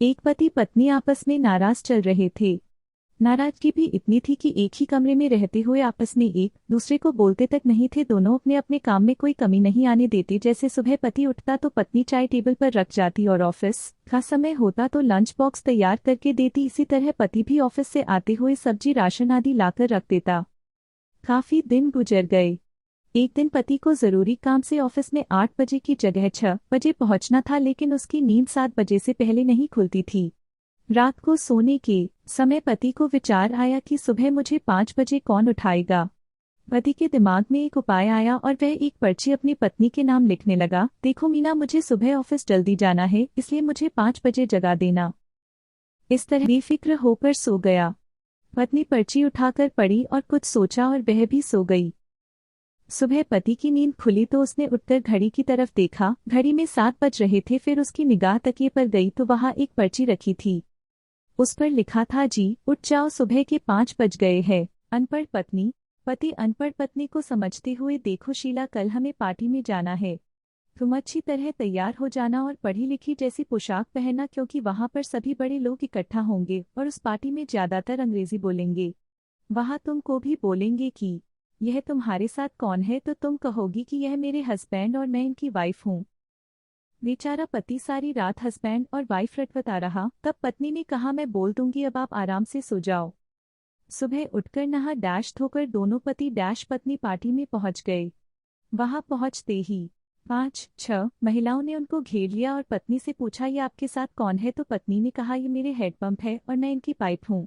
एक पति पत्नी आपस में नाराज चल रहे थे। नाराजगी भी इतनी थी कि एक ही कमरे में रहते हुए आपस में एक दूसरे को बोलते तक नहीं थे। दोनों अपने अपने काम में कोई कमी नहीं आने देते। जैसे सुबह पति उठता तो पत्नी चाय टेबल पर रख जाती और ऑफिस का समय होता तो लंच बॉक्स तैयार करके देती। इसी तरह पति भी ऑफिस से आते हुए सब्जी राशन आदि लाकर रख देता। काफी दिन गुजर गए। एक दिन पति को जरूरी काम से ऑफिस में 8 बजे की जगह 6 बजे पहुंचना था, लेकिन उसकी नींद 7 बजे से पहले नहीं खुलती थी। रात को सोने के समय पति को विचार आया कि सुबह मुझे 5 बजे कौन उठाएगा। पति के दिमाग में एक उपाय आया और वह एक पर्ची अपनी पत्नी के नाम लिखने लगा। देखो मीना, मुझे सुबह ऑफिस जल्दी जाना है, इसलिए मुझे 5 बजे जगा देना। इस तरह बेफिक्र होकर सो गया। पत्नी पर्ची उठाकर पड़ी और कुछ सोचा और वह भी सो गई। सुबह पति की नींद खुली तो उसने उठकर घड़ी की तरफ देखा। घड़ी में 7 बज रहे थे। फिर उसकी निगाह तकिए पर गई तो वहां एक पर्ची रखी थी। उस पर लिखा था, जी उठ जाओ, सुबह के 5 बज गए हैं। अनपढ़ पत्नी। पति अनपढ़ पत्नी को समझते हुए, देखो शीला, कल हमें पार्टी में जाना है। तुम अच्छी तरह तैयार हो जाना और पढ़ी लिखी जैसी पोशाक पहनना, क्योंकि वहां पर सभी बड़े लोग इकट्ठा होंगे और उस पार्टी में ज्यादातर अंग्रेजी बोलेंगे। वहां तुमको भी बोलेंगे कि यह तुम्हारे साथ कौन है, तो तुम कहोगी कि यह मेरे हस्बैंड और मैं इनकी वाइफ हूँ। बेचारा पति सारी रात हस्बैंड और वाइफ रटवता रहा। तब पत्नी ने कहा, मैं बोल दूंगी, अब आप आराम से सो जाओ। सुबह उठकर नहा डैश धोकर दोनों पति डैश पत्नी पार्टी में पहुंच गए। वहां पहुंचते ही 5-6 महिलाओं ने उनको घेर लिया और पत्नी से पूछा, ये आपके साथ कौन है। तो पत्नी ने कहा, ये मेरे हेडपंप है और मैं इनकी पाइप हूँ।